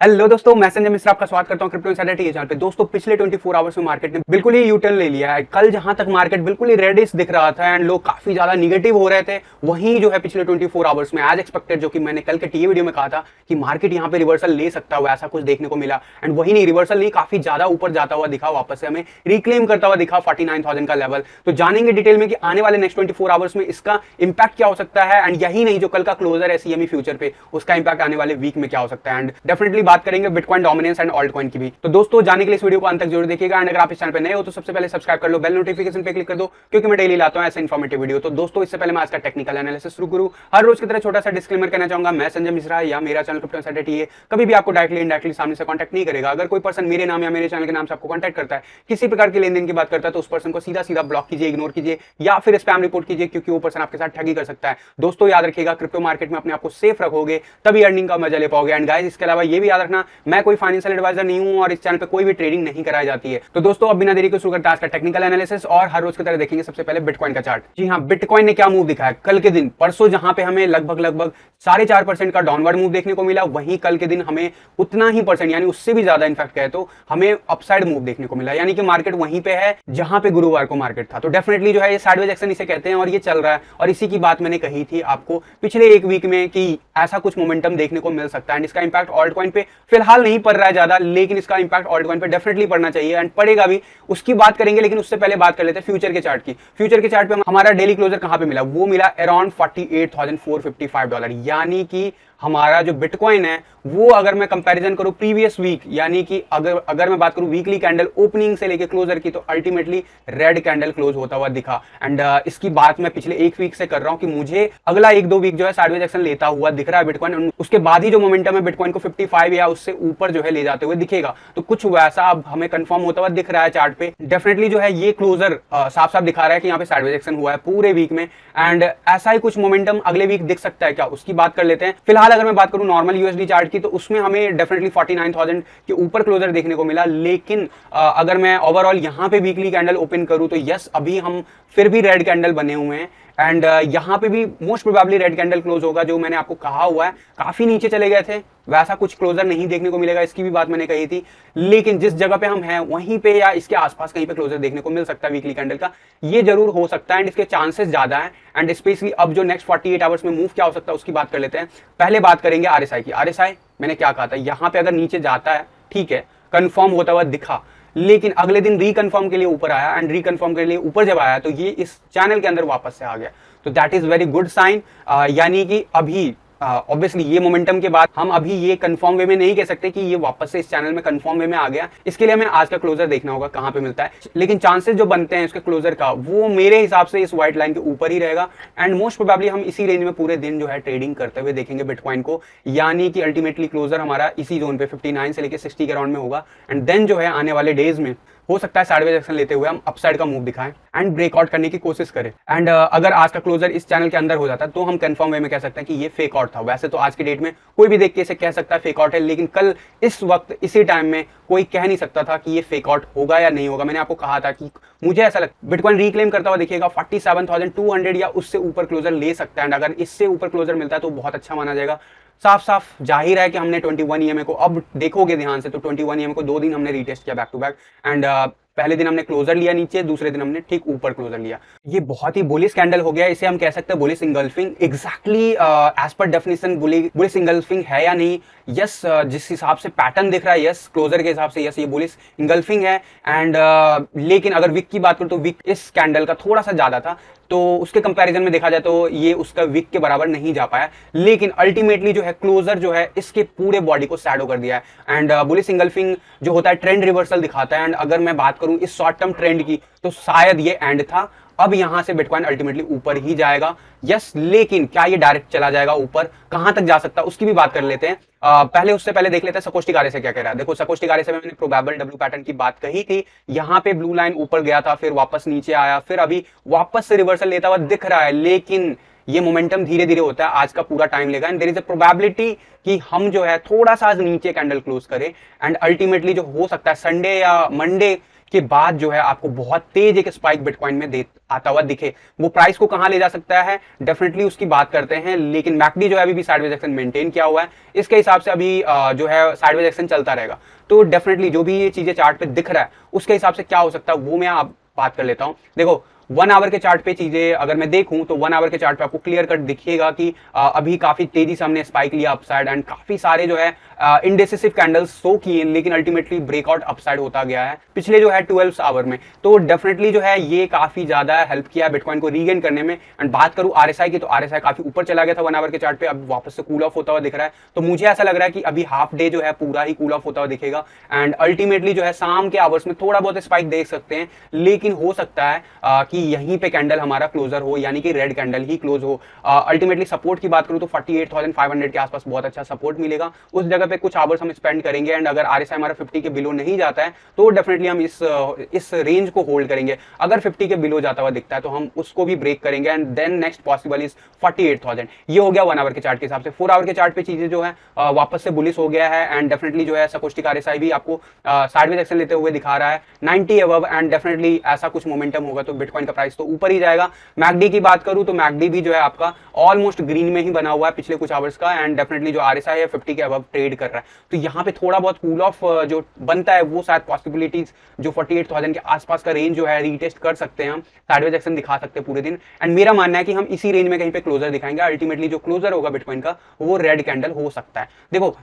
Hello दोस्तों, मैं संजय मिश्रा आपका स्वागत करता हूं क्रिप्टो इनसाइडर टीवी चैनल पे। दोस्तों पिछले 24 आवर्स में मार्केट ने बिल्कुल ही यूटर्न ले लिया है। कल जहां तक मार्केट बिल्कुल ही रेडिश दिख रहा था एंड लोग काफी ज्यादा निगेटिव हो रहे थे, वहीं जो है पिछले 24 आवर्स में एज एक्सपेक्टेड, जो कि मैंने कल के टीवी वीडियो में कहा था कि मार्केट यहां पे रिवर्सल ले सकता हुआ, ऐसा कुछ देखने को मिला। एंड वही नहीं, रिवर्सल नहीं, काफी ज्यादा ऊपर जाता हुआ दिखा, वापस से हमें रिक्लेम करता हुआ दिखा 49,000 का लेवल। तो जानेंगे डिटेल में कि आने वाले नेक्स्ट 24 आवर्स में इसका इंपैक्ट क्या हो सकता है। एंड यही नहीं, जो कल का क्लोजर है सीएमई फ्यूचर पे, उसका इंपैक्ट आने वाले वीक में क्या हो सकता है। एंड डेफिनेटली बात करेंगे bitcoin dominance and alt coin की भी। तो दोस्तों जाने के लिए इस वीडियो को अंत तक जरूर देखिएगा। एंड अगर आप इस चैनल पे नए हो तो सबसे पहले सब्सक्राइब कर लो, बेल नोटिफिकेशन पे क्लिक कर दो, क्योंकि मैं डेली लाता हूं ऐसे इन्फॉर्मेटिव वीडियो। तो दोस्तों इससे पहले मैं आज का टेक्निकल एनालिसिस शुरू करूं, हर रोज की तरह छोटा सा डिस्क्लेमर करना चाहूंगा, मैं संजय मिश्रा या मेरा चैनल क्रिप्टो इनसाइडर टीवी कभी भी आपको डायरेक्टली इनडायरेक्टली सामने से कॉन्टैक्ट नहीं करेगा। अगर कोई पर्सन मेरे नाम या मेरे चैनल के नाम से आपको कॉन्टैक्ट करता है, किसी प्रकार के लेन देन की बात करता है, तो उस पर्सन को सीधा सीधा ब्लॉक कीजिए, इग्नोर कीजिए या फिर स्पैम रिपोर्ट कीजिए, क्योंकि वो पर्सन आपके साथ ठगी कर सकता है। दोस्तों याद रखिएगा, क्रिप्टो मार्केट में अपने आप को सेफ रखोगे तभी अर्निंग का मजा ले पाओगे। एंड गाइस, इसके अलावा ये भी याद रखना, मैं कोई फाइनेंशियल एडवाइजर नहीं हूं और इस चैनल पे कोई भी ट्रेडिंग नहीं कराई जाती है। तो दोस्तों अब बिना देरी के शुरू करते हैं आज का टेक्निकल एनालिसिस, और हर रोज की तरह देखेंगे सबसे पहले बिटकॉइन का चार्ट। जी हाँ, बिटकॉइन ने क्या मूव दिखाया कल के दिन। परसों जहां पे हमें लगभग 4.5% का डाउनवर्ड मूव देखने को मिला, वहीं कल के दिन हमें उतना ही परसेंट, यानी उससे भी ज्यादा इनफैक्ट कहे तो हमें अपसाइड मूव देखने को मिला। यानी कि मार्केट वहीं पे है जहां पे गुरुवार को मार्केट था। तो डेफिनेटली जो है ये साइडवेज एक्शन इसे कहते हैं और ये चल रहा है। और इसी की बात मैंने कही थी आपको पिछले एक वीक में कि ऐसा कुछ मोमेंटम देखने को मिल सकता है। एंड इसका इंपैक्ट ऑल्ट कॉइन पे फिलहाल नहीं पड़ रहा है ज्यादा, लेकिन इसका इंपैक्ट ऑल्ट कॉइन पे डेफिनेटली पड़ना चाहिए एंड पड़ेगा भी, उसकी बात करेंगे। लेकिन उससे पहले बात कर लेते हैं फ्यूचर के चार्ट की। फ्यूचर के चार्ट पे हमारा डेली क्लोजर कहां पे मिला, वो मिला अराउंड $48,455, यानी कि हमारा जो बिटकॉइन है वो, अगर मैं कंपैरिजन करूं प्रीवियस वीक, यानी कि अगर मैं बात करूं वीकली कैंडल ओपनिंग से लेके क्लोजर की, तो अल्टीमेटली रेड कैंडल क्लोज होता हुआ दिखा। एंड इसकी बात मैं पिछले एक वीक से कर रहा हूं कि मुझे अगला 1-2 वीक जो है साइडवेज एक्शन लेता हुआ दिख रहा है बिटकॉइन। उसके बाद ही जो मोमेंटम है बिटकॉइन को 55 या उससे ऊपर जो है ले जाते हुए दिखेगा। तो कुछ वैसा अब हमें कंफर्म होता हुआ दिख रहा है चार्ट पे। डेफिनेटली जो है ये क्लोजर साफ साफ दिखा रहा है कि यहाँ पे साइडवेज एक्शन हुआ है पूरे वीक में। एंड ऐसा ही कुछ मोमेंटम अगले वीक दिख सकता है क्या, उसकी बात कर लेते हैं। फिलहाल अगर मैं बात करूं नॉर्मल यूएसडी चार्ट की, तो उसमें हमें डेफिनेटली 49,000 के ऊपर क्लोजर देखने को मिला। लेकिन अगर मैं ओवरऑल यहां पे वीकली कैंडल ओपन करूं, तो यस अभी हम फिर भी रेड कैंडल बने हुए हैं। एंड यहां पे भी most probably red candle close होगा, जो मैंने आपको कहा हुआ है। काफी नीचे चले गए थे, वैसा कुछ क्लोजर नहीं देखने को मिलेगा, इसकी भी बात मैंने कही थी। लेकिन जिस जगह पे हम हैं वहीं पे या इसके आसपास कहीं पे क्लोजर देखने को मिल सकता है वीकली कैंडल का, ये जरूर हो सकता है एंड इसके चांसेस ज्यादा है। एंड स्पेशली अब जो नेक्स्ट 48 आवर्स में मूव क्या हो सकता है उसकी बात कर लेते हैं। पहले बात करेंगे आरएसआई की। आरएसआई मैंने क्या कहा था, यहां पे अगर नीचे जाता है, ठीक है, कंफर्म होता हुआ दिखा, लेकिन अगले दिन रिकन्फर्म के लिए ऊपर आया। एंड रिकन्फर्म के लिए ऊपर जब आया तो ये इस चैनल के अंदर वापस से आ गया। तो that is very good sign. यानी कि अभी ऑब्वियसली ये मोमेंटम के बाद हम अभी ये कंफर्म वे में नहीं कह सकते कि ये वापस से इस चैनल में कंफर्म वे में आ गया। इसके लिए हमें आज का क्लोजर देखना होगा कहां पे मिलता है। लेकिन चांसेस जो बनते हैं उसके क्लोजर का, वो मेरे हिसाब से इस व्हाइट लाइन के ऊपर ही रहेगा। एंड मोस्ट प्रोबेबली हम इसी रेंज में पूरे दिन जो है ट्रेडिंग करते हुए देखेंगे बिटकॉइन को। यानी कि अल्टीमेटली क्लोजर हमारा इसी जोन पे 59 से लेकर 60 के अराउंड में होगा। एंड देन जो है आने वाले डेज में हो सकता है साइडवेज एक्शन लेते हुए हम अपसाइड का मूव दिखाएं एंड ब्रेकआउट करने की कोशिश करें। एंड अगर आज का क्लोजर इस चैनल के अंदर हो जाता है तो हम कंफर्म वे में कह सकते हैं कि ये फेक आउट था। वैसे तो आज की डेट में कोई भी देख के इसे कह सकता है फेक आउट है, लेकिन कल इस वक्त इसी टाइम में कोई कह नहीं सकता था कि ये फेक आउट होगा या नहीं होगा। मैंने आपको कहा था कि मुझे ऐसा लगता है बिटकॉइन रिक्लेम करता हुआ देखिएगा 47,200 या उससे ऊपर क्लोजर ले सकता है। एंड अगर इससे ऊपर क्लोजर मिलता है तो बहुत अच्छा माना जाएगा। साफ साफ जाहिर है कि हमने 21 ईएमए को, अब देखोगे ध्यान से तो 21 ईएमए को 2 दिन हमने रीटेस्ट किया बैक टू बैक। एंड पहले दिन हमने क्लोजर लिया नीचे, दूसरे दिन हमने ठीक ऊपर क्लोजर लिया। ये बहुत ही बुलिश कैंडल हो गया, इसे हम कह सकते हैं bullish engulfing. Exactly as per definition bullish engulfing है या नहीं, यस जिस हिसाब से पैटर्न दिख रहा है, यस क्लोजर के हिसाब से यस ये बुलिश इंगल्फिंग है। एंड लेकिन अगर विक की बात करूं तो विक इस कैंडल का थोड़ा सा ज्यादा था, तो उसके कंपैरिजन में देखा जाए तो ये उसका विक के बराबर नहीं जा पाया। लेकिन अल्टीमेटली जो है क्लोजर जो है इसके पूरे बॉडी को शैडो कर दिया है। एंड बुलिश इंगल्फिंग जो होता है ट्रेंड रिवर्सल दिखाता है। एंड अगर मैं बात करूं इस शॉर्ट टर्म ट्रेंड की, तो शायद ये एंड था। अब यहां से बिटकॉइन अल्टीमेटली ऊपर ही जाएगा, यस। लेकिन क्या ये डायरेक्ट चला जाएगा ऊपर, कहां तक जा सकता है उसकी भी बात कर लेते हैं। उससे पहले देख लेते हैं सकोस्टिक आरएसआई क्या कह रहा है। देखो सकोस्टिक आरएसआई में मैंने प्रोबेबल डब्ल्यू पैटर्न की बात कही थी। यहां पे ब्लू लाइन ऊपर गया था, फिर वापस नीचे आया, फिर अभी वापस से रिवर्सल लेता हुआ दिख रहा है। लेकिन ये मोमेंटम धीरे धीरे होता है, आज का पूरा टाइम लेगा। And there is a probability कि हम जो है थोड़ा सा नीचे कैंडल क्लोज करें। एंड अल्टीमेटली जो हो सकता है संडे या मंडे के बाद जो है आपको बहुत तेज एक स्पाइक बिटकॉइन में दे आता हुआ दिखे। वो प्राइस को कहां ले जा सकता है डेफिनेटली उसकी बात करते हैं, लेकिन मैकडी जो है अभी भी साइडवेज एक्शन मेंटेन किया हुआ है, इसके हिसाब से अभी जो है साइडवेज एक्शन चलता रहेगा। तो डेफिनेटली जो भी ये चीजें चार्ट पे दिख रहा है उसके हिसाब से क्या हो सकता है वो मैं आप बात कर लेता हूं। देखो 1 आवर के चार्ट पे चीजें अगर मैं देखूं तो 1 आवर के चार्ट पे आपको क्लियर कट दिखिएगा कि अभी काफी तेजी से हमने स्पाइक लिया अपसाइड एंड काफी सारे जो है इंडेसिसिव कैंडल्स शो किए, लेकिन अल्टीमेटली ब्रेकआउट अपसाइड होता गया है पिछले जो है 12 आवर में। तो डेफिनेटली जो है ये काफी ज्यादा हेल्प किया बिटकॉइन को रीगेन करने में। एंड बात करूं आरएसआई की, तो आरएसआई काफी ऊपर चला गया था 1 आवर के चार्ट पे, अब वापस से कूल ऑफ होता हुआ दिख रहा है। तो मुझे ऐसा लग रहा है कि अभी हाफ डे जो है पूरा ही कूल ऑफ होता हुआ दिखेगा एंड अल्टीमेटली जो है शाम के आवर्स में थोड़ा बहुत स्पाइक देख सकते हैं, लेकिन हो सकता है कि यहीं पे कैंडल हमारा क्लोजर हो, यानी कि रेड कैंडल ही क्लोज हो। अल्टीमेटली सपोर्ट की बात करूं तो 48,500 के आसपास बहुत अच्छा सपोर्ट मिलेगा, उस जगह पे कुछ आवर्स हम स्पेंड करेंगे। एंड अगर आरएसआई हमारा 50 के बिलो नहीं जाता है तो डेफिनेटली हम इस रेंज को होल्ड करेंगे। अगर 50 के बिलो जाता हुआ दिखता है तो हम उसको भी ब्रेक करेंगे and then next possible is 48,000। ये हो गया 1 आवर के चार्ट के हिसाब से। 4 आवर के चार्ट पे चीजें जो है वापस से बुलिश हो गया है एंड डेफिनेटली जो है सकोस्टिक आरएसआई भी आपको साइडवेज एक्शन लेते हुए दिखा रहा है 90 अबव एंड डेफिनेटली ऐसा कुछ मोमेंटम होगा तो बिटकॉइन का प्राइस तो ऊपर ही जाएगा। मैकडी की बात करूं तो मैकडी भी जो है आपका ऑलमोस्ट ग्रीन में ही बना हुआ है पिछले कुछ आवर्स का एंड डेफिनेटली जो आरएसआई है 50 के अबव ट्रेड कर रहा है। तो यहाँ पे थोड़ा बहुत कूल ऑफ जो बनता है वो शायद पॉसिबिलिटीज जो 48,000 के आसपास का रेंज जो है रीटेस्ट कर सकते हैं, हम साइडवेज एक्शन दिखा सकते हैं पूरे दिन। एंड मेरा मानना है कि हम इसी रेंज में कहीं पे क्लोजर दिखाएंगे। अल्टीमेटली जो क्लोजर होगा बिटकॉइन का वो रेड कैंडल हो सकता है। देखो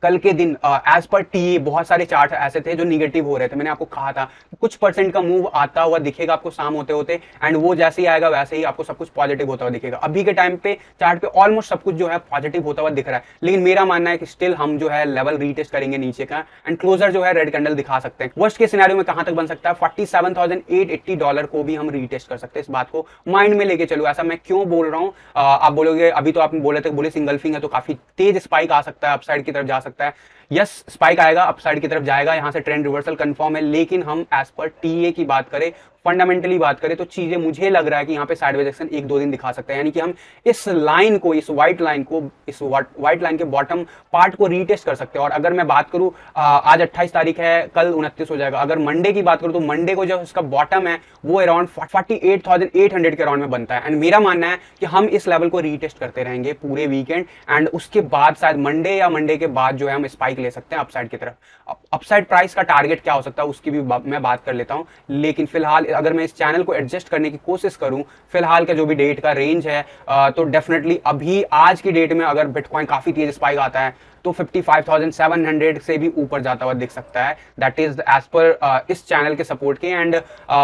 कल के दिन एज पर टी बहुत सारे चार्ट ऐसे थे जो निगेटिव हो रहे थे। मैंने आपको कहा था कुछ परसेंट का मूव आता हुआ दिखेगा आपको शाम होते होते एंड वो जैसे ही आएगा वैसे ही आपको सब कुछ पॉजिटिव होता हुआ दिखेगा। अभी के टाइम पे चार्ट पे ऑलमोस्ट सब कुछ जो है पॉजिटिव होता हुआ दिख रहा है, लेकिन मेरा मानना है कि स्टिल हम जो है लेवल रीटेस्ट करेंगे नीचे का एंड क्लोजर जो है रेड कैंडल दिखा सकते हैं। वर्स्ट के सिनेरियो में कहां तक बन सकता है $47,880 को भी हम रीटेस्ट कर सकते हैं। इस बात को माइंड में लेके चलो। ऐसा मैं क्यों बोल रहा हूँ आप बोलोगे अभी तो आप बोले थे बुलिश इंगल्फिंग है तो काफी तेज स्पाइक आ सकता है, अपसाइड की तरफ जा सकता है। यस स्पाइक आएगा, अपसाइड की तरफ जाएगा, यहां से ट्रेंड रिवर्सल कंफर्म है, लेकिन हम एज पर टीए की बात करें, फंडामेंटली बात करें तो चीजें मुझे लग रहा है कि यहाँ पे साइडवेज एक्शन 1-2 दिन दिखा सकते हैं, यानी कि हम इस लाइन को, इस व्हाइट लाइन के बॉटम पार्ट को रीटेस्ट कर सकते हैं। और अगर मैं बात करूं आज 28 तारीख है, कल 29 हो जाएगा। अगर मंडे की बात करूं तो मंडे को जो इसका बॉटम है वो अराउंड 48,800 के अराउंड में बनता है एंड मेरा मानना है कि हम इस लेवल को रीटेस्ट करते रहेंगे पूरे वीकेंड एंड उसके बाद शायद मंडे या मंडे के बाद जो है हम स्पाइक ले सकते हैं अपसाइड की तरफ। अपसाइड प्राइस का टारगेट क्या हो सकता है उसकी भी मैं बात कर लेता हूं, लेकिन फिलहाल अगर मैं इस चैनल को एडजस्ट करने की कोशिश करूं, फिलहाल का जो भी डेट का रेंज है तो डेफिनेटली अभी आज की डेट में अगर बिटकॉइन काफी तेज स्पाइक आता है तो 55,700 से भी ऊपर जाता हुआ दिख सकता है। दैट इज एज पर इस चैनल के सपोर्ट के एंड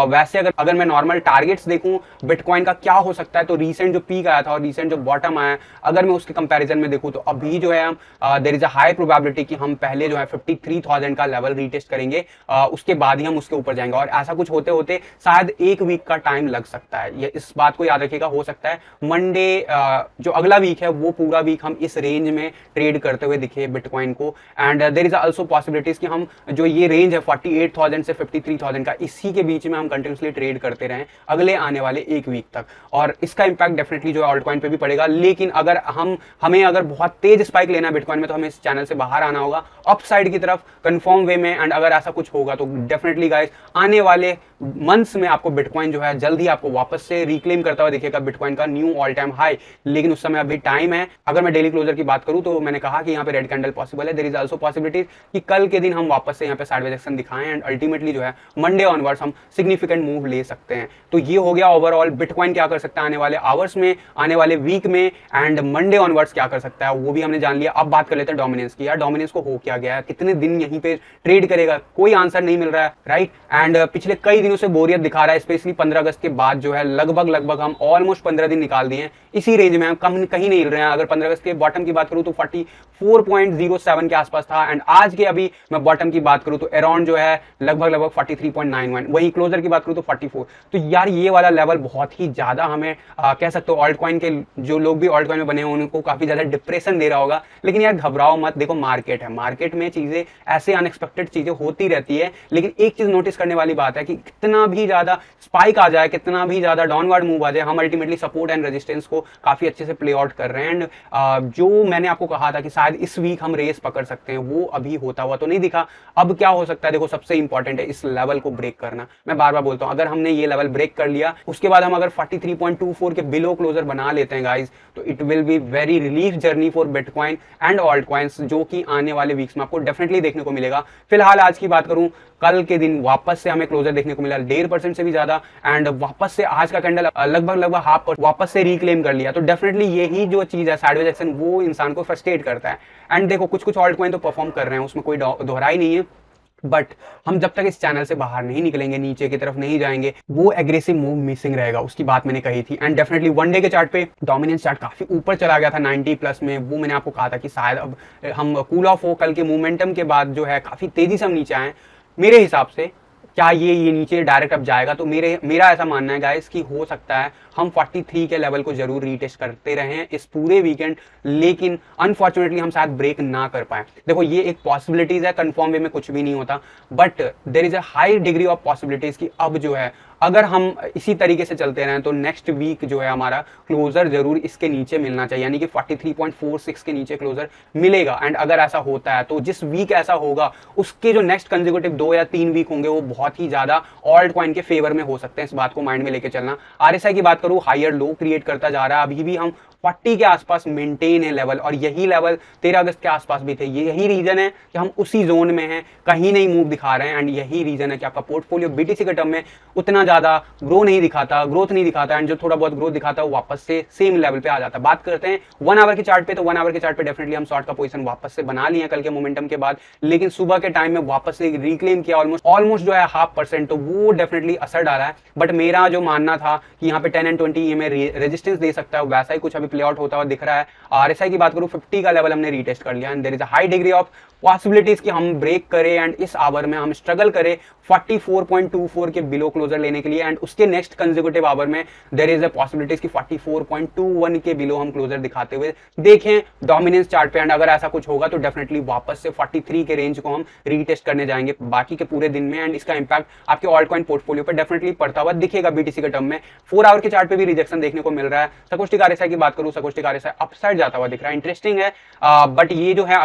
वैसे अगर मैं नॉर्मल टारगेट्स देखूं बिटकॉइन का क्या हो सकता है तो रीसेंट जो पीक आया था और रीसेंट जो बॉटम आया, अगर मैं उसके कंपैरिजन में देखूं तो अभी जो है there is a high probability कि हम पहले जो है 53,000 का लेवल रीटेस्ट करेंगे, उसके बाद ही हम उसके ऊपर जाएंगे और ऐसा कुछ होते होते शायद 1 वीक का टाइम लग सकता है। ये इस बात को याद रखिएगा। हो सकता है मंडे जो अगला वीक है वो पूरा वीक हम इस रेंज में ट्रेड करते हुए दिखे बिटकॉइन को and there is also possibilities कि हम जो ये रेंज है 48,000 से 53,000 का, इसी के बीच में हम कंटिन्यूसली ट्रेड करते रहें अगले आने वाले 1 वीक तक और इसका इंपैक्ट डेफिनेटली जो है ऑल्टकॉइन पे भी पड़ेगा। लेकिन अगर हमें अगर बहुत तेज स्पाइक लेना है बिटकॉइन में तो हमें इस चैनल से बाहर आना होगा अपसाइड की तरफ कंफर्म वे में एंड अगर ऐसा कुछ होगा तो डेफिनेटली गाइस आने वाले मंथ्स में आपको बिटकॉइन जो है जल्द ही आपको वापस से रिक्लेम करता हुआ दिखेगा बिटकॉइन का न्यू ऑल टाइम हाई, लेकिन उस समय अभी टाइम है। अगर मैं डेली क्लोजर की बात करूं तो मैंने कहा कि यहाँ पे रेड कैंडल पॉसिबल है। देयर इज आल्सो पॉसिबिलिटी कि कल के दिन हम वापस से यहाँ पे साइडवेज एक्शन दिखाएं एंड अल्टीमेटली जो है मंडे ऑनवर्ड्स हम सिग्निफिकेंट मूव ले सकते हैं। तो ये हो गया ओवरऑल बिटकॉइन क्या कर सकता है आने वाले आवर्स में, आने वाले वीक में एंड मंडे ऑनवर्ड्स क्या कर सकता है वो भी हमने जान लिया। अब बात कर लेते हैं डोमिनेंस की। यार डोमिनेंस को हो क्या गया है, कितने दिन यहीं पे ट्रेड करेगा, कोई आंसर नहीं मिल रहा है राइट। एंड पिछले कई दिनों से बोरियत दिखा रहा है, स्पेशली 15 अगस्त के बाद जो है लगभग हम ऑलमोस्ट 15 दिन निकाल दिए हैं इसी रेंज में, हम कम कहीं नहीं हिल रहे हैं। अगर 15 अगस्त के बॉटम की बात करूं तो 44.07 के आसपास था एंड आज के अभी मैं बॉटम की बात करूं तो अराउंड जो है लगभग 43.91, वही क्लोजर की बात करूं तो 44। तो यार ये वाला लेवल बहुत ही ज्यादा हमें कह सकते हो ऑल्ट कॉइन के जो लोग भी ऑल्ट कॉइन में बने हैं उनको काफी ज्यादा डिप्रेशन दे रहा होगा। लेकिन यार घबराओ मत, देखो मार्केट है, मार्केट में चीजें ऐसे अनएक्सपेक्टेड चीजें होती रहती है, लेकिन एक चीज नोटिस करने वाली बात है कि कितना भी ज्यादा स्पाइक आ जाए, कितना भी ज्यादा डाउनवर्ड मूव आ जाए, हम अल्टीमेटली सपोर्ट एंड रेजिस्टेंस को काफी अच्छे से प्ले आउट कर रहे हैं। एंड जो मैंने आपको कहा था कि शायद इस वीक हम रेस पकड़ सकते हैं, वो अभी होता हुआ तो नहीं दिखा। अब क्या हो सकता है, देखो सबसे इंपॉर्टेंट है इस लेवल को ब्रेक करना। मैं बार बार बोलता हूं, अगर हमने ये लेवल ब्रेक कर लिया, उसके बाद हम अगर 43.24 के बिलो क्लोजर बना लेते हैं गाइस, तो it will be very relief journey for bitcoin and alt coins, जो कि आने वाले वीक्स में आपको डेफिनेटली देखने को मिलेगा। फिलहाल आज की बात करूं, कल के दिन वापस से हमें क्लोजर देखने को मिला 1.5% से भी ज्यादा, एंड वापस से आज का कैंडल लगभग हाफ वापस से रिक्लेम कर लिया। तो डेफिनेटली यही जो चीज है साइडवेज एक्शन, वो इंसान को फ्रस्ट्रेट करता है। एंड देखो कुछ ऑल्ट कॉइन तो परफॉर्म कर रहे हैं, उसमें कोई दोहराई नहीं है, बट हम जब तक इस चैनल से बाहर नहीं निकलेंगे, नीचे की तरफ नहीं जाएंगे, वो एग्रेसिव मूव मिसिंग रहेगा। उसकी बात मैंने कही थी। एंड डेफिनेटली वन डे के चार्ट पे डोमिनेंस चार्ट काफी ऊपर चला गया था 90 प्लस में। वो मैंने आपको कहा था कि शायद अब हम कूल ऑफ हो, कल के मोमेंटम के बाद जो है काफी तेजी से हम नीचे आए। मेरे हिसाब से क्या ये नीचे डायरेक्ट अब जाएगा, तो मेरा ऐसा मानना है गाइस कि हो सकता है हम 43 के लेवल को जरूर रीटेस्ट करते रहें इस पूरे वीकेंड, लेकिन अनफॉर्चुनेटली हम शायद ब्रेक ना कर पाए। देखो ये एक पॉसिबिलिटीज है, कंफर्म वे में कुछ भी नहीं होता, but there is a high degree of possibilities कि अब जो है अगर हम इसी तरीके से चलते रहें तो नेक्स्ट वीक जो है हमारा क्लोजर जरूर इसके नीचे मिलना चाहिए, यानी कि 43.46 के नीचे क्लोजर मिलेगा। एंड अगर ऐसा होता है तो जिस वीक ऐसा होगा, उसके जो नेक्स्ट कंसेक्यूटिव 2 या 3 वीक होंगे, वो बहुत ही ज्यादा ऑल्ट कॉइन के फेवर में हो सकते हैं। इस बात को माइंड में लेके चलना। आरएसआई की बात करूं, हायर लो क्रिएट करता जा रहा है, अभी भी हम 40 के आसपास मेंटेन है लेवल, और यही लेवल 13 अगस्त के आसपास भी थे। यही रीजन है कि हम उसी जोन में हैं, कहीं नहीं मूव दिखा रहे हैं। एंड यही रीजन है कि आपका पोर्टफोलियो बीटीसी के टर्म में उतना ज्यादा ग्रोथ नहीं दिखाता, एंड जो थोड़ा बहुत ग्रोथ दिखाता है वो वापस से सेम लेवल पे आ जाता है। बात करते हैं 1 आवर के चार्ट पे, तो 1 आवर के चार्ट पे डेफिनेटली हम शॉर्ट का पोजीशन वापस से बना लिए कल के मोमेंटम के बाद, लेकिन सुबह के टाइम में वापस से रिक्लेम किया ऑलमोस्ट जो है 0.5%, तो वो डेफिनेटली असर डाला है। बट मेरा जो मानना था कि यहाँ पे 10 एंड 20 ये में रेजिस्टेंस दे सकता है, वैसा ही कुछ अभी प्ले आउट होता हुआ दिख रहा है। आरएसआई की बात करूं, 50 का लेवल हमने रीटेस्ट कर लिया, and there is a high degree of possibilities कि हम ब्रेक करें एंड इस आवर में हम स्ट्रगल करें 44.24 के बिलो क्लोजर लेने के लिए, एंड उसके नेक्स्ट कंसेक्यूटिव आवर में देयर इज अ पॉसिबिलिटीज कि 44.21 के बिलो हम क्लोजर दिखाते हुए देखें डोमिनेंस चार्ट पे। एंड अगर ऐसा कुछ होगा तो डेफिनेटली वापस से 43 के रेंज को हम रीटेस्ट करने जाएंगे बाकी के पूरे दिन में, एंड इसका इंपैक्ट आपके ऑल्ट कॉइन पोर्टफोलियो पर डेफिनेटली पड़ता हुआ दिखेगा बीटीसी के टर्म में। 4 आवर के चार्ट पे भी रिजेक्शन देखने को मिल रहा है। सकोस्टिक आरएसआई की बात करूं, सकोस्टिक आरएसआई अपसाइड जाता हुआ दिख रहा है, इंटरेस्टिंग है। बट ये जो है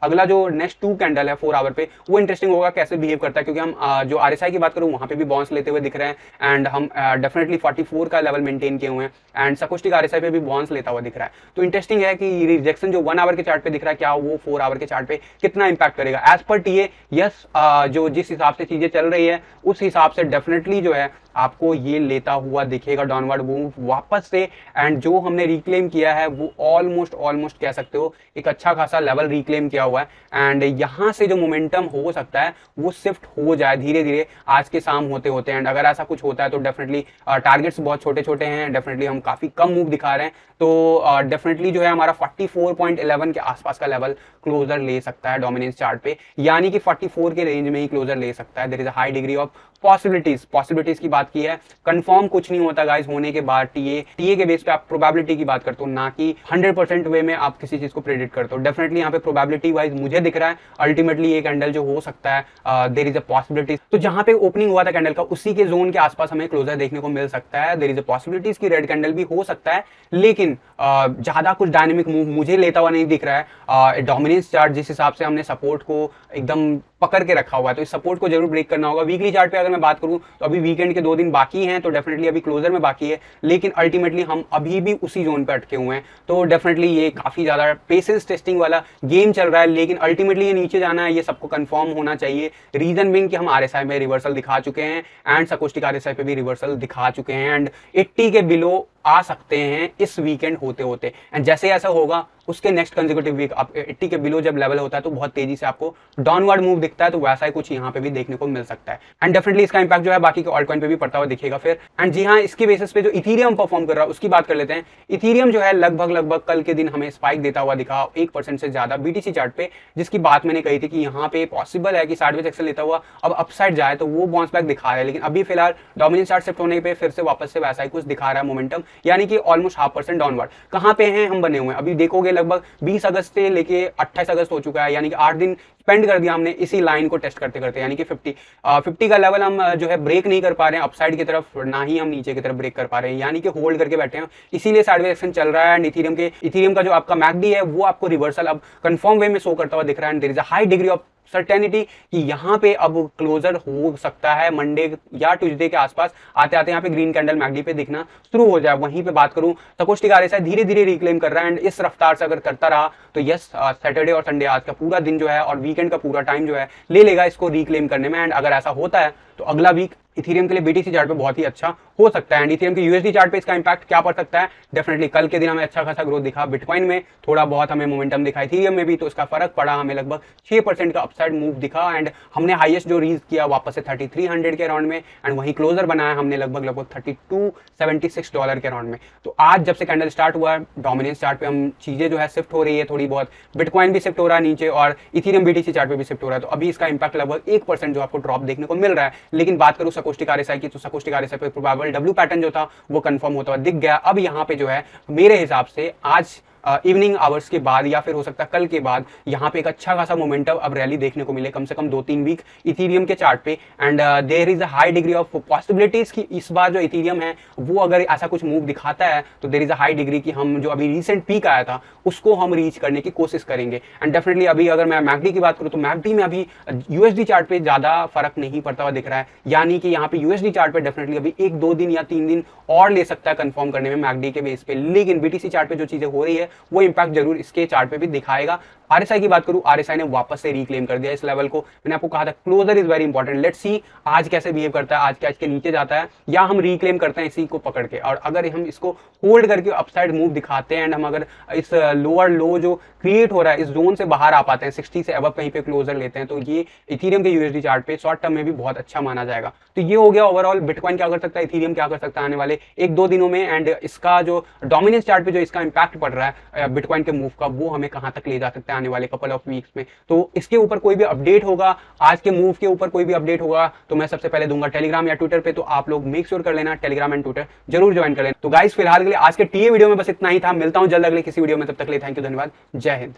अगला जो नेक्स्ट 2 कैंडल है 4 आवर पे, वो इंटरेस्टिंग होगा कैसे बिहेव करता है, क्योंकि हम जो आरएसआई की बात करूं वहां पे भी बाउंस लेते हुए दिख रहे हैं, एंड हम डेफिनेटली 44 का लेवल मेंटेन किए हुए हैं, एंड सकोस्टिक आरएसआई पे भी बाउंस लेता हुआ दिख रहा है। तो इंटरेस्टिंग है कि रिजेक्शन जो 1 आवर के चार्ट पे दिख रहा है, क्या वो 4 आवर के चार्ट पे कितना इंपैक्ट करेगा। एज पर टीए यस, जो जिस हिसाब से चीजें चल रही है उस हिसाब से डेफिनेटली जो है आपको ये लेता हुआ दिखेगा डाउनवर्ड मूव वापस से, एंड जो हमने रिक्लेम किया है वो ऑलमोस्ट कह सकते हो एक अच्छा खासा लेवल रिक्लेम किया हुआ है। एंड यहाँ से जो मोमेंटम हो सकता है वो शिफ्ट हो जाए धीरे धीरे आज के शाम होते होते, एंड अगर ऐसा कुछ होता है तो डेफिनेटली टारगेट्स बहुत छोटे छोटे हैं, डेफिनेटली हम काफी कम मूव दिखा रहे हैं, तो डेफिनेटली जो है हमारा 44.11 के आसपास का लेवल क्लोजर ले सकता है डोमिनेंस चार्ट पे, यानी कि 44 के रेंज में ही क्लोजर ले सकता है। There is a high degree of possibilities की बात की है, कंफर्म कुछ नहीं होता गाइस होने के बाद। टीए के बेस पे आप प्रोबेबिलिटी की बात करते हो, ना कि 100% वे में आप किसी चीज को प्रेडिक्ट करते हो। डेफिनेटली यहाँ पे प्रोबेबिलिटी वाइज मुझे दिख रहा है अल्टीमेटली ये कैंडल जो हो सकता है, देयर इज अ पॉसिबिलिटी, तो जहां पे ओपनिंग हुआ था कैंडल का उसी के जोन के आसपास हमें क्लोजर देखने को मिल सकता है। देयर इज अ पॉसिबिलिटीज की रेड कैंडल भी हो सकता है, लेकिन ज्यादा कुछ डायनेमिक मूव मुझे लेता हुआ नहीं दिख रहा है। डोमिनेंस चार्ट जिस हिसाब से हमने सपोर्ट को एकदम पकड़ के रखा हुआ है, तो इस सपोर्ट को जरूर ब्रेक करना होगा। वीकली चार्ट पे अगर मैं बात करूं तो अभी वीकेंड के 2 दिन बाकी हैं, तो डेफिनेटली अभी क्लोजर में बाकी है, लेकिन अल्टीमेटली हम अभी भी उसी जोन पे अटके हुए हैं। तो डेफिनेटली ये काफी ज्यादा पेशेंस टेस्टिंग वाला गेम चल रहा है, लेकिन अल्टीमेटली ये नीचे जाना है, ये सबको कंफर्म होना चाहिए। रीजन बिंग कि हम आरएसआई में रिवर्सल दिखा चुके हैं, एंड सकोस्टिक आरएसआई पे भी रिवर्सल दिखा चुके हैं, एंड 80 के बिलो आ सकते हैं इस वीकेंड होते होते, एंड जैसे ऐसा होगा उसके नेक्स्ट कंसेक्यूटिव वीक आप 80 के बिलो जब लेवल होता है तो बहुत तेजी से आपको डाउनवर्ड मूव दिखता है, तो वैसा ही कुछ यहाँ पे भी देखने को मिल सकता है, एंड डेफिनेटली इसका इंपैक्ट जो है बाकी के ऑल्ट कॉइन पे भी पड़ता हुआ दिखेगा फिर। एंड जी हाँ, इसके बेसिस पे जो इथेरियम परफॉर्म कर रहा है उसकी बात कर लेते हैं। इथेरियम जो है लगभग कल के दिन हमें स्पाइक देता हुआ दिखा 1% से ज्यादा बीटीसी चार्ट पे, जिसकी बात मैंने कही थी कि यहाँ पे पॉसिबल है कि साइडवेज एक्सेल लेता हुआ अब अपसाइड जाए, तो वो बाउंस बैक दिखा रहा है, लेकिन अभी फिलहाल डोमिनेंस चार्ट शिफ्ट होने पे फिर से वापस से वैसा ही कुछ दिखा रहा है मोमेंटम, यानी कि ऑलमोस्ट 0.5% डाउनवर्ड। कहां पे हैं हम बने हुए हैं अभी देखोगे, लगभग 20 अगस्त से लेके 28 अगस्त हो चुका है, यानी कि 8 दिन स्पेंड कर दिया हमने इसी लाइन को टेस्ट करते करते, यानी कि 50 का लेवल हम जो है ब्रेक नहीं कर पा रहे हैं अपसाइड की तरफ, ना ही हम नीचे की तरफ ब्रेक कर पा रहे हैं, यानी कि होल्ड करके बैठे हैं, इसीलिए साइडवेज एक्शन चल रहा है। इथेरियम का जो आपका मैकडी है वो आपको रिवर्सल अब कंफर्म वे में शो करता हुआ दिख रहा है, and there is a high degree of certainty कि यहाँ पे अब क्लोजर हो सकता है मंडे या ट्यूसडे के आसपास, आते आते यहाँ पे ग्रीन कैंडल मैकडी पे दिखना शुरू हो जाए। वहीं पे बात करूं सकोस्टिक आरएसआई धीरे धीरे रिक्लेम कर रहा है, एंड इस रफ्तार से अगर करता रहा तो यस सैटरडे और संडे आज का पूरा दिन जो है और वीकेंड का पूरा टाइम जो है ले लेगा इसको रिक्लेम करने में। एंड अगर ऐसा होता है तो अगला वीक इथेरियम के लिए बीटीसी चार्ट पे बहुत ही अच्छा हो सकता है, एंड इथेरियम के यूएसडी चार्ट पे इसका इंपैक्ट क्या पड़ सकता है। डेफिनेटली कल के दिन हमें अच्छा खासा ग्रोथ दिखा, बिटकॉइन में थोड़ा बहुत हमें मोमेंटम दिखा, इथेरियम में भी तो इसका फर्क पड़ा, हमें लगभग 6% का अपसाइड मूव दिखा, एंड हमने हाईएस्ट जो रीच किया वापस से 3300 के अराउंड में, एंड वही क्लोजर बनाया हमने लगभग $3276 के अराउंड में। तो आज जब से कैंडल स्टार्ट हुआ है डोमिनेंस चार्ट पे हम चीजें जो है शिफ्ट हो रही है थोड़ी बहुत, बिटकॉइन भी शिफ्ट हो रहा है नीचे और इथेरियम बीटीसी चार्ट पे भी शिफ्ट हो रहा है, तो अभी इसका इंपैक्ट लगभग 1% जो आपको ड्रॉप देखने को मिल रहा है। लेकिन बात करूं सकोस्टिक आरएसआई की, तो सकोस्टिक आरएसआई पे प्रोबेबल डब्ल्यू पैटर्न जो था वो कंफर्म होता हुआ दिख गया। अब यहाँ पे जो है मेरे हिसाब से आज इवनिंग आवर्स के बाद या फिर हो सकता है कल के बाद यहाँ पे एक अच्छा खासा मोमेंटम अब रैली देखने को मिले, कम से कम 2-3 वीक इथेरियम के चार्ट पे, and there is a high degree of possibilities कि इस बार जो इथेरियम है वो अगर ऐसा कुछ मूव दिखाता है तो there is a high degree कि हम जो अभी रिसेंट पीक आया था उसको हम रीच करने की कोशिश करेंगे। एंड डेफिनेटली अभी अगर मैं मैकडी की बात करूँ तो मैकडी में अभी यूएसडी चार्ट पे ज्यादा फर्क नहीं पड़ता हुआ दिख रहा है, यानी कि यहाँ पे यूएसडी चार्ट पे डेफिनेटली अभी 1-2 दिन या 3 दिन और ले सकता है कंफर्म करने में मैकडी के बेस पे, लेकिन बीटीसी चार्ट पे जो चीजें हो रही है वो इंपैक्ट जरूर इसके चार्ट पे भी दिखाएगा। आरएसआई की बात करूं, आरएसआई ने वापस से रिक्लेम कर दिया इस लेवल को, मैंने आपको कहा था closure is very important, let's see आज कैसे बिहेव करता है, आज क्या इसके नीचे जाता है या हम रिक्लेम करते हैं इसी को पकड़ के, और अगर हम इसको होल्ड करके अपसाइड मूव दिखाते हैं एंड हम अगर इस लोअर लो जो क्रिएट हो रहा है इस जोन से बाहर आ पाते हैं 60 से अबव कहीं पे क्लोजर लेते हैं, तो ये इथेरियम के यूएसडी चार्ट पे शॉर्ट टर्म में भी बहुत अच्छा माना जाएगा। तो ये हो गया ओवरऑल बिटकॉइन क्या कर सकता है, इथेरियम क्या कर सकता है आने वाले 1-2 दिनों में, एंड इसका जो डोमिनेंस चार्ट पे जो इसका इंपैक्ट पड़ रहा है बिटकॉइन के मूव का वो हमें कहां तक ले जा सकता है आने वाले कपल ऑफ वीक्स में। तो इसके ऊपर कोई भी अपडेट होगा, आज के मूव के ऊपर कोई भी अपडेट होगा तो मैं सबसे पहले दूंगा टेलीग्राम या ट्विटर पे, तो आप लोग मेक श्योर कर लेना टेलीग्राम एंड ट्विटर जरूर ज्वाइन कर लेना। तो गाइस फिलहाल के लिए आज के टीए वीडियो में बस इतना ही था, मिलता हूं जल्द अगले किसी वीडियो में, तब तक के लिए थैंक यू, धन्यवाद, जय हिंद।